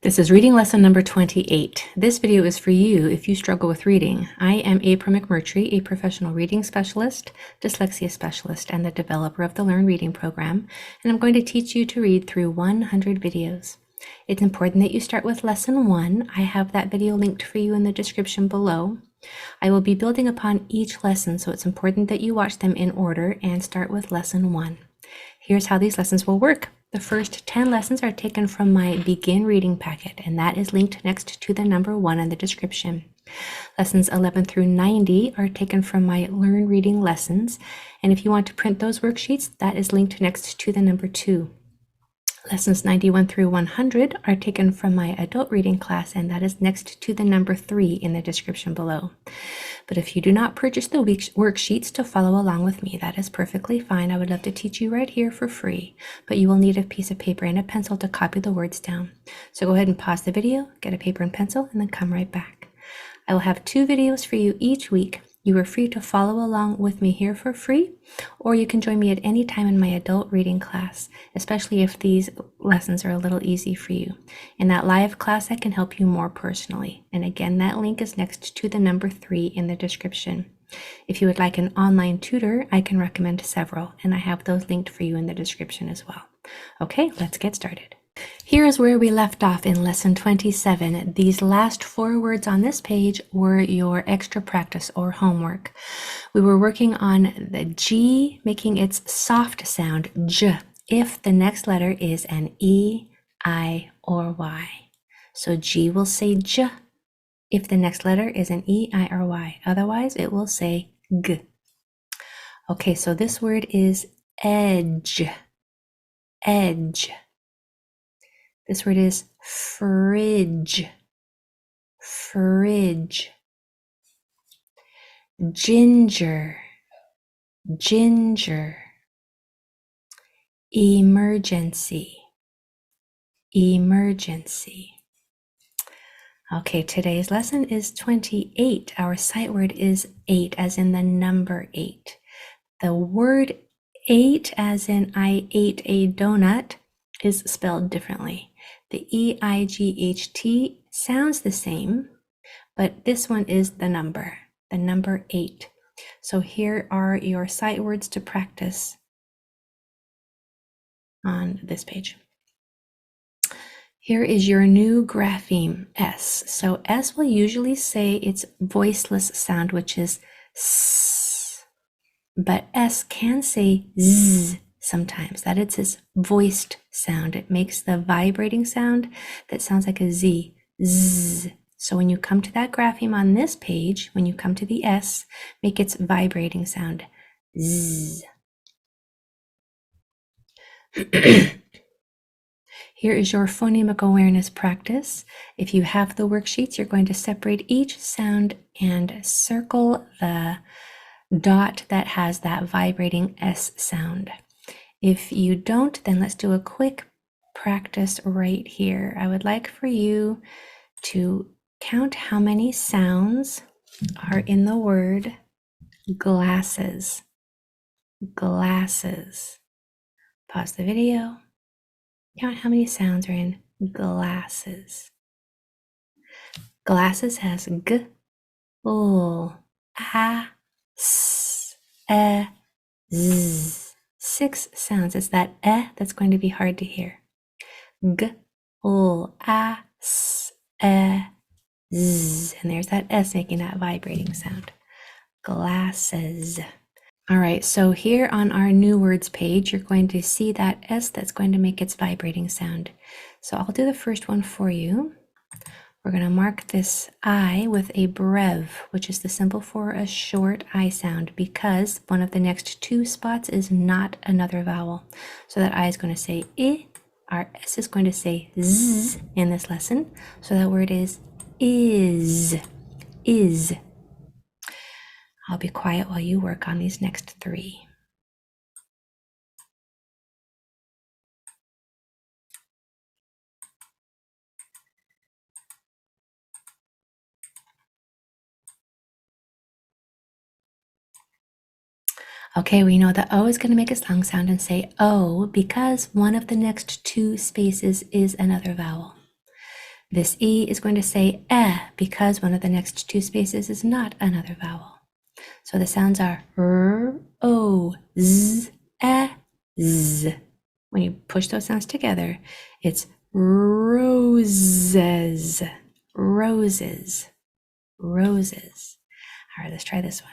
This is reading lesson number 28. This video is for you if you struggle with reading. I am April McMurtry, a professional reading specialist, dyslexia specialist, and the developer of the Learn Reading program, and I'm going to teach you to read through 100 videos. It's important that you start with lesson 1. I have that video linked for you in the description below. I will be building upon each lesson, so it's important that you watch them in order and start with lesson 1. Here's how these lessons will work. The first 10 lessons are taken from my Begin Reading packet, and that is linked next to the number 1 in the description. Lessons 11 through 90 are taken from my Learn Reading lessons, and if you want to print those worksheets, that is linked next to the number 2. Lessons 91 through 100 are taken from my adult reading class, and that is next to the number 3 in the description below. But if you do not purchase the worksheets to follow along with me, that is perfectly fine. I would love to teach you right here for free, but you will need a piece of paper and a pencil to copy the words down. So go ahead and pause the video, get a paper and pencil, and then come right back. I will have 2 videos for you each week. You are free to follow along with me here for free, or you can join me at any time in my adult reading class, especially if these lessons are a little easy for you. In that live class, I can help you more personally. And again, that link is next to the number 3 in the description. If you would like an online tutor, I can recommend several, and I have those linked for you in the description as well. Okay, let's get started. Here is where we left off in lesson 27. These last 4 words on this page were your extra practice or homework. We were working on the G making its soft sound, J, if the next letter is an E, I, or Y. So G will say J if the next letter is an E, I, or Y. Otherwise, it will say G. Okay, so this word is edge, edge. This word is fridge, fridge. Ginger, ginger. Emergency, emergency. Okay, today's lesson is 28. Our sight word is 8, as in the number 8. The word 8, as in I ate a donut, is spelled differently. The E-I-G-H-T sounds the same, but this one is the number 8. So here are your sight words to practice on this page. Here is your new grapheme, S. So S will usually say its voiceless sound, which is S, but S can say Z sometimes. That it's its voiced sound. It makes the vibrating sound that sounds like a Z, Z. So when you come to that grapheme on this page, when you come to the S, make its vibrating sound, Z. Here is your phonemic awareness practice. If you have the worksheets, you're going to separate each sound and circle the dot that has that vibrating S sound. If you don't, then let's do a quick practice right here. I would like for you to count how many sounds are in the word glasses. Glasses. Pause the video. Count how many sounds are in glasses. Glasses has G, L, A, S, E, Z. 6 sounds. It's that E that's going to be hard to hear. G, L, A, S, E, Z. And there's that S making that vibrating sound. Glasses. All right, so here on our new words page, you're going to see that S that's going to make its vibrating sound. So I'll do the first one for you. We're going to mark this I with a brev, which is the symbol for a short I sound, because one of the next 2 spots is not another vowel. So that I is going to say I, our S is going to say Z in this lesson. So that word is is. I'll be quiet while you work on these next 3. Okay, we know that O is going to make a long sound and say O because one of the next 2 spaces is another vowel. This E is going to say eh because one of the next two spaces is not another vowel. So the sounds are r, o, z, eh, z. When you push those sounds together, it's roses, roses, roses. All right, let's try this one.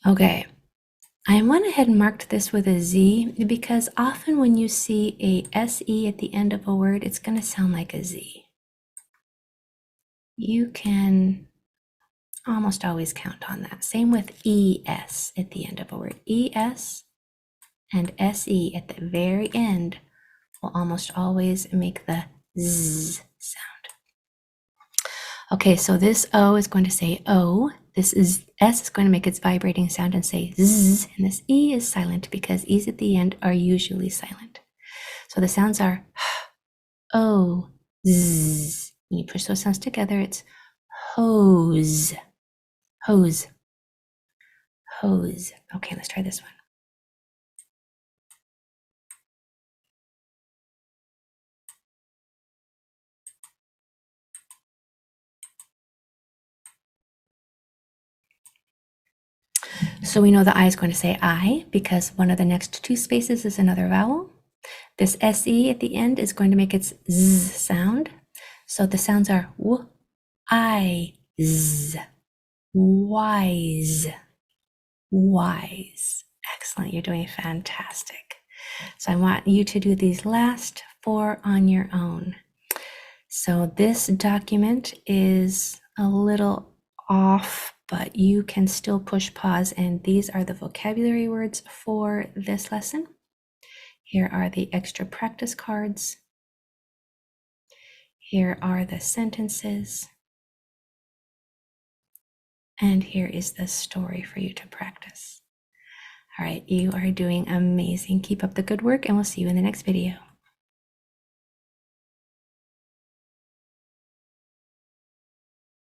Okay, I went ahead and marked this with a Z because often when you see a SE at the end of a word, it's going to sound like a Z. You can almost always count on that. Same with ES at the end of a word. ES and SE at the very end will almost always make the Z sound. Okay, so this O is going to say O. This is S is going to make its vibrating sound and say Z. And this E is silent because E's at the end are usually silent. So the sounds are O, Z. When you push those sounds together, it's hose, hose, hose. Okay, let's try this one. So we know the I is going to say I because one of the next two spaces is another vowel. This SE at the end is going to make its Z sound. So the sounds are W, I, Z, wise, wise. Excellent, you're doing fantastic. So I want you to do these last four on your own. So this document is a little off, but you can still push pause, and these are the vocabulary words for this lesson. Here are the extra practice cards. Here are the sentences. And here is the story for you to practice. All right, you are doing amazing. Keep up the good work, and we'll see you in the next video.